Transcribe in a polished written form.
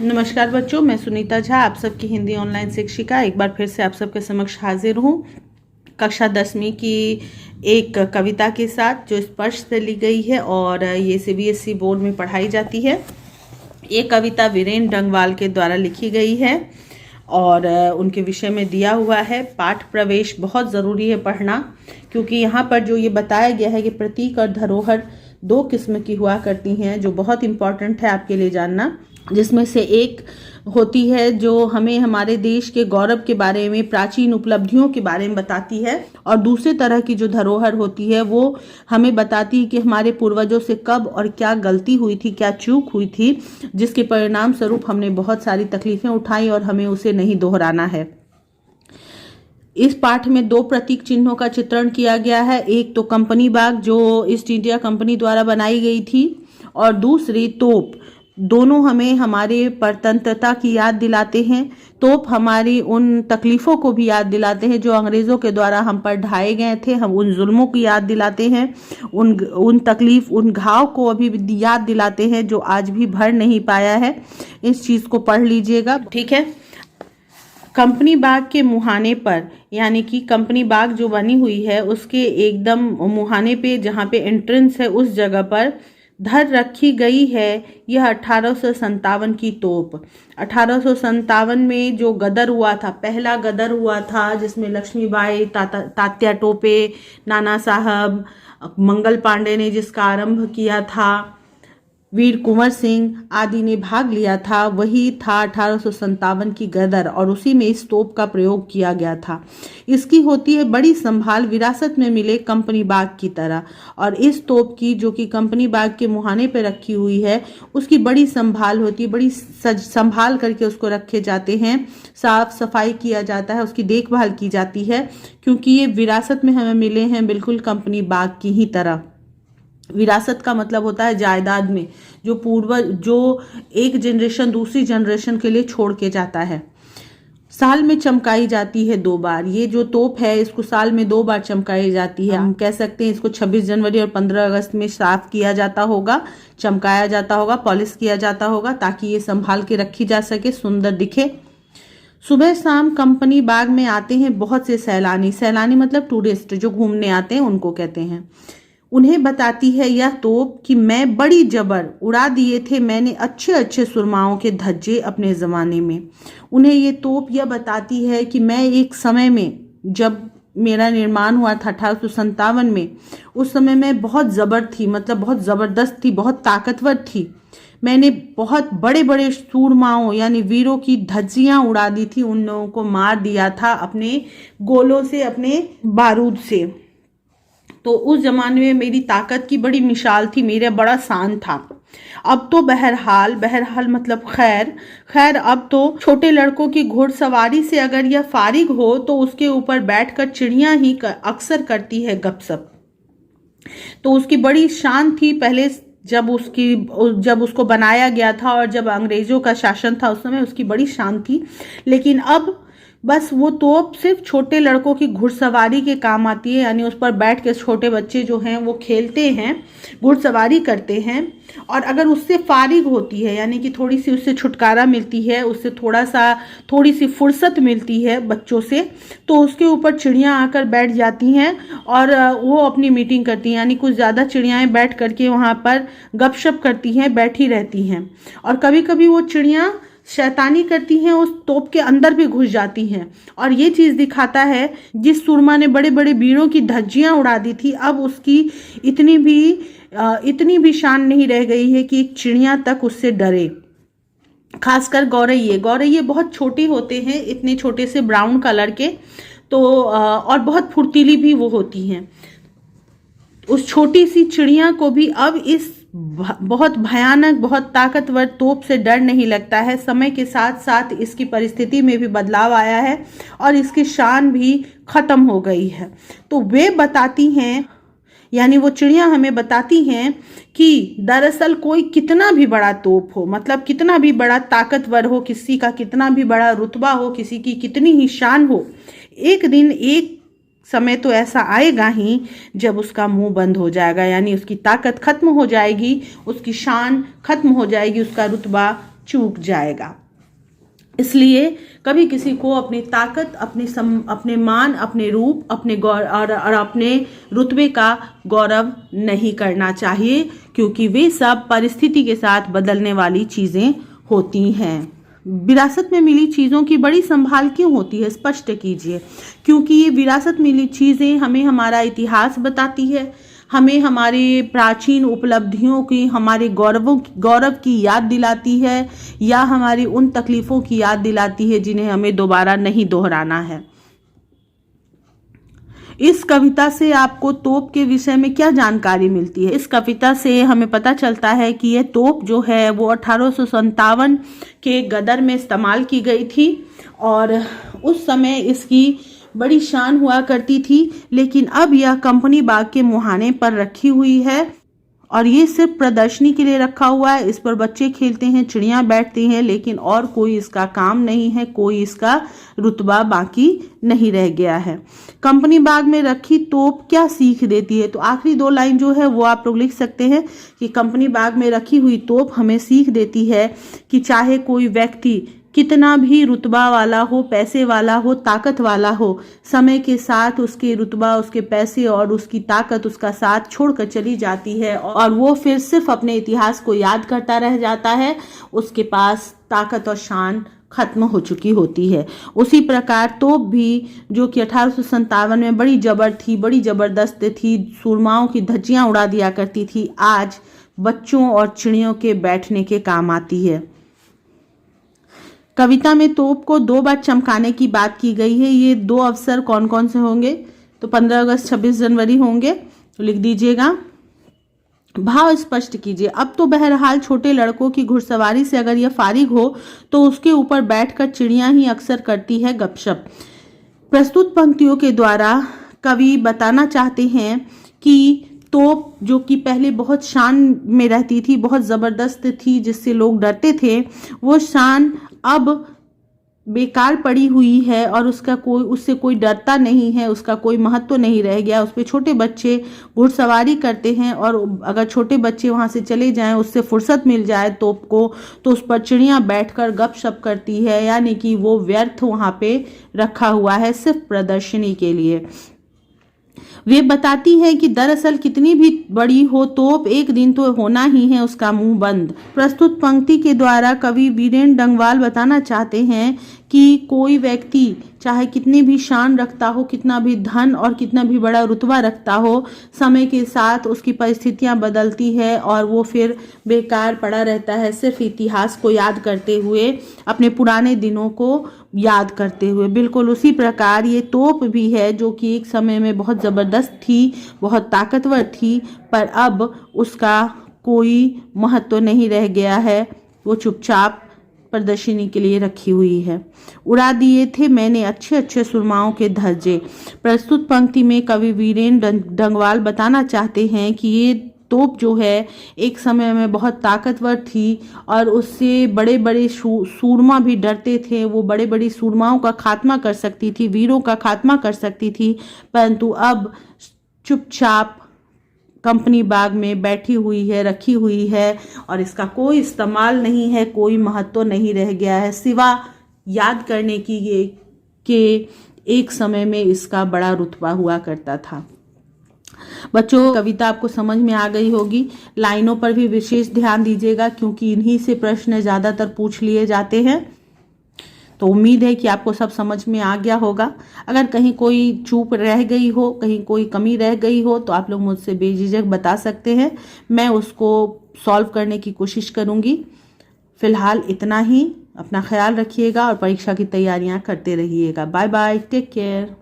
नमस्कार बच्चों, मैं सुनीता झा आप सबकी हिंदी ऑनलाइन शिक्षिका एक बार फिर से आप सबके समक्ष हाजिर हूँ कक्षा 10वीं की एक कविता के साथ जो स्पर्श से ली गई है और ये सीबीएसई बोर्ड में पढ़ाई जाती है। ये कविता वीरेंद्र डंगवाल के द्वारा लिखी गई है और उनके विषय में दिया हुआ है। पाठ प्रवेश बहुत ज़रूरी है पढ़ना, क्योंकि यहाँ पर जो ये बताया गया है कि प्रतीक और धरोहर दो किस्म की हुआ करती हैं, जो बहुत इम्पॉर्टेंट है आपके लिए जानना। जिसमें से एक होती है जो हमें हमारे देश के गौरव के बारे में, प्राचीन उपलब्धियों के बारे में बताती है, और दूसरे तरह की जो धरोहर होती है वो हमें बताती है कि हमारे पूर्वजों से कब और क्या गलती हुई थी, क्या चूक हुई थी, जिसके परिणाम स्वरूप हमने बहुत सारी तकलीफें उठाई और हमें उसे नहीं दोहराना है। इस पाठ में दो प्रतीक चिन्हों का चित्रण किया गया है। एक तो कंपनी बाग जो ईस्ट इंडिया कंपनी द्वारा बनाई गई थी, और दूसरी तोप। दोनों हमें हमारे परतंत्रता की याद दिलाते हैं। तोप हमारी उन तकलीफ़ों को भी याद दिलाते हैं जो अंग्रेज़ों के द्वारा हम पर ढाए गए थे। हम उन जुल्मों की याद दिलाते हैं, उन तकलीफ़, उन घाव को अभी याद दिलाते हैं जो आज भी भर नहीं पाया है। इस चीज़ को पढ़ लीजिएगा, ठीक है। कंपनी बाग के मुहाने पर, यानी कि कंपनी बाग जो बनी हुई है उसके एकदम मुहाने पे, जहाँ पे एंट्रेंस है, उस जगह पर धर रखी गई है यह 1857 की तोप। 1857 में जो गदर हुआ था, पहला गदर हुआ था, जिसमें लक्ष्मीबाई, तात्या टोपे, नाना साहब, मंगल पांडे ने जिसका आरंभ किया था, वीर कुंवर सिंह आदि ने भाग लिया था, वही था 1857 की गदर, और उसी में इस तोप का प्रयोग किया गया था। इसकी होती है बड़ी संभाल, विरासत में मिले कंपनी बाग की तरह। और इस तोप की, जो कि कंपनी बाग के मुहाने पे रखी हुई है, उसकी बड़ी संभाल होती है, बड़ी संभाल करके उसको रखे जाते हैं, साफ सफाई किया जाता है, उसकी देखभाल की जाती है, क्योंकि ये विरासत में हमें मिले हैं बिल्कुल कंपनी बाग की ही तरह। विरासत का मतलब होता है जायदाद में जो पूर्वज, जो एक जनरेशन दूसरी जनरेशन के लिए छोड़ के जाता है। साल में चमकाई जाती है 2 बार। ये जो तोप है इसको साल में 2 बार चमकाई जाती है। हम कह सकते हैं इसको 26 जनवरी और 15 अगस्त में साफ किया जाता होगा, चमकाया जाता होगा, पॉलिश किया जाता होगा, ताकि ये संभाल के रखी जा सके, सुंदर दिखे। सुबह शाम कंपनी बाग में आते हैं बहुत से सैलानी। सैलानी मतलब टूरिस्ट जो घूमने आते हैं, उनको कहते हैं। उन्हें बताती है यह तोप कि मैं बड़ी जबर उड़ा दिए थे मैंने अच्छे अच्छे सुरमाओं के धज्जे अपने ज़माने में। उन्हें ये तोप यह बताती है कि मैं एक समय में, जब मेरा निर्माण हुआ था 1857 में, उस समय मैं बहुत ज़बर थी, मतलब बहुत ज़बरदस्त थी, बहुत ताकतवर थी। मैंने बहुत बड़े बड़े सूरमाओं यानी वीरों की धज्जियाँ उड़ा दी थी, उन लोगों को मार दिया था अपने गोलों से, अपने बारूद से। तो उस जमाने में मेरी ताकत की बड़ी मिसाल थी, मेरा बड़ा शान था। अब तो बहरहाल मतलब खैर अब तो छोटे लड़कों की घुड़सवारी से अगर यह फारिग हो तो उसके ऊपर बैठकर चिड़ियां ही अक्सर करती है गपशप। तो उसकी बड़ी शान थी पहले, जब उसको बनाया गया था और जब अंग्रेजों का शासन था उस समय उसकी बड़ी शान थी। लेकिन अब बस वो तोप सिर्फ छोटे लड़कों की घुड़सवारी के काम आती है, यानी उस पर बैठ के छोटे बच्चे जो हैं वो खेलते हैं, घुड़सवारी करते हैं। और अगर उससे फारिग होती है, यानी कि थोड़ी सी उससे छुटकारा मिलती है, उससे थोड़ी सी फुर्सत मिलती है बच्चों से, तो उसके ऊपर चिड़ियाँ आकर बैठ जाती हैं और वो अपनी मीटिंग करती हैं। यानी कुछ ज़्यादा चिड़ियाएँ बैठ करके वहाँ पर गपशप करती हैं, बैठी रहती हैं। और कभी कभी वो चिड़ियाँ शैतानी करती हैं, उस तोप के अंदर भी घुस जाती हैं। और ये चीज़ दिखाता है जिस सुरमा ने बड़े बड़े वीरों की धज्जियां उड़ा दी थी, अब उसकी इतनी भी शान नहीं रह गई है कि एक चिड़िया तक उससे डरे। खासकर गौरैये बहुत छोटे होते हैं, इतने छोटे से ब्राउन कलर के, तो और बहुत फुर्तीली भी वो होती हैं। उस छोटी सी चिड़िया को भी अब इस बहुत भयानक, बहुत ताकतवर तोप से डर नहीं लगता है। समय के साथ साथ इसकी परिस्थिति में भी बदलाव आया है और इसकी शान भी खत्म हो गई है। तो वे बताती हैं, यानी वो चिड़िया हमें बताती हैं कि दरअसल कोई कितना भी बड़ा तोप हो, मतलब कितना भी बड़ा ताकतवर हो, किसी का कितना भी बड़ा रुतबा हो, किसी की कितनी ही शान हो, एक दिन एक समय तो ऐसा आएगा ही जब उसका मुंह बंद हो जाएगा, यानी उसकी ताकत खत्म हो जाएगी, उसकी शान खत्म हो जाएगी, उसका रुतबा चूक जाएगा। इसलिए कभी किसी को अपनी ताकत, अपने मान, अपने रूप, अपने और अपने रुतबे का गौरव नहीं करना चाहिए, क्योंकि वे सब परिस्थिति के साथ बदलने वाली चीजें होती हैं। विरासत में मिली चीज़ों की बड़ी संभाल क्यों होती है, स्पष्ट कीजिए। क्योंकि ये विरासत मिली चीज़ें हमें हमारा इतिहास बताती है, हमें हमारे प्राचीन उपलब्धियों की, हमारे गौरव की याद दिलाती है, या हमारी उन तकलीफ़ों की याद दिलाती है जिन्हें हमें दोबारा नहीं दोहराना है। इस कविता से आपको तोप के विषय में क्या जानकारी मिलती है? इस कविता से हमें पता चलता है कि यह तोप जो है वो 1857 के गदर में इस्तेमाल की गई थी और उस समय इसकी बड़ी शान हुआ करती थी, लेकिन अब यह कंपनी बाग के मुहाने पर रखी हुई है और ये सिर्फ प्रदर्शनी के लिए रखा हुआ है। इस पर बच्चे खेलते हैं, चिड़ियाँ बैठती हैं, लेकिन और कोई इसका काम नहीं है, कोई इसका रुतबा बाकी नहीं रह गया है। कंपनी बाग में रखी तोप क्या सीख देती है? तो आखिरी 2 लाइन जो है वो आप लोग लिख सकते हैं कि कंपनी बाग में रखी हुई तोप हमें सीख देती है कि चाहे कोई व्यक्ति कितना भी रुतबा वाला हो, पैसे वाला हो, ताकत वाला हो, समय के साथ उसके रुतबा, उसके पैसे और उसकी ताकत उसका साथ छोड़कर चली जाती है और वो फिर सिर्फ अपने इतिहास को याद करता रह जाता है। उसके पास ताकत और शान खत्म हो चुकी होती है। उसी प्रकार तोप भी, जो कि 1857 में बड़ी जबर थी, बड़ी जबरदस्त थी, सुरमाओं की धज्जियां उड़ा दिया करती थी, आज बच्चों और चिड़ियों के बैठने के काम आती है। कविता में तोप को 2 बार चमकाने की बात की गई है। ये 2 अवसर कौन कौन से होंगे? तो 15 अगस्त 26 जनवरी होंगे, तो लिख दीजिएगा। भाव स्पष्ट कीजिए। अब तो बहरहाल छोटे लड़कों की घुड़सवारी से अगर यह फारिग हो तो उसके ऊपर बैठकर चिड़ियां ही अक्सर करती है गपशप। प्रस्तुत पंक्तियों के द्वारा कवि बताना चाहते हैं कि तोप, जो कि पहले बहुत शान में रहती थी, बहुत ज़बरदस्त थी, जिससे लोग डरते थे, वो शान अब बेकार पड़ी हुई है और उससे कोई डरता नहीं है, उसका कोई महत्व नहीं रह गया। उस पर छोटे बच्चे घुड़सवारी करते हैं और अगर छोटे बच्चे वहाँ से चले जाएं, उससे फुर्सत मिल जाए तोप को, तो उस पर चिड़ियाँ बैठकर गपशप करती है, यानी कि वो व्यर्थ वहाँ पे रखा हुआ है सिर्फ प्रदर्शनी के लिए। वे बताती है कि दरअसल कितनी भी बड़ी हो तोप, एक दिन तो होना ही है उसका मुंह बंद। प्रस्तुत पंक्ति के द्वारा कवि वीरेंद्र डंगवाल बताना चाहते हैं कि कोई व्यक्ति चाहे कितनी भी शान रखता हो, कितना भी धन और कितना भी बड़ा रुतबा रखता हो, समय के साथ उसकी परिस्थितियां बदलती है और वो फिर बेकार पड़ा रहता है, सिर्फ इतिहास को याद करते हुए, अपने पुराने दिनों को याद करते हुए। बिल्कुल उसी प्रकार ये तोप भी है, जो कि एक समय में बहुत ज़बरदस्त थी, बहुत ताकतवर थी, पर अब उसका कोई महत्व नहीं रह गया है, वो चुपचाप प्रदर्शनी के लिए रखी हुई है। उड़ा दिए थे मैंने अच्छे अच्छे सुरमाओं के धज्जे। प्रस्तुत पंक्ति में कवि वीरेंद्र डंगवाल बताना चाहते हैं कि ये तोप जो है एक समय में बहुत ताकतवर थी और उससे बड़े बड़े सूरमा भी डरते थे। वो बड़े बड़ी सूरमाओं का खात्मा कर सकती थी, वीरों का खात्मा कर सकती थी, परंतु अब चुपचाप कंपनी बाग में बैठी हुई है, रखी हुई है और इसका कोई इस्तेमाल नहीं है, कोई महत्व नहीं रह गया है, सिवा याद करने की ये कि एक समय में इसका बड़ा रुतबा हुआ करता था। बच्चों, कविता आपको समझ में आ गई होगी। लाइनों पर भी विशेष ध्यान दीजिएगा क्योंकि इन्हीं से प्रश्न ज़्यादातर पूछ लिए जाते हैं। तो उम्मीद है कि आपको सब समझ में आ गया होगा। अगर कहीं कोई चूक रह गई हो, कहीं कोई कमी रह गई हो, तो आप लोग मुझसे बेझिझक बता सकते हैं, मैं उसको सॉल्व करने की कोशिश करूँगी। फिलहाल इतना ही। अपना ख्याल रखिएगा और परीक्षा की तैयारियां करते रहिएगा। Bye bye, take care.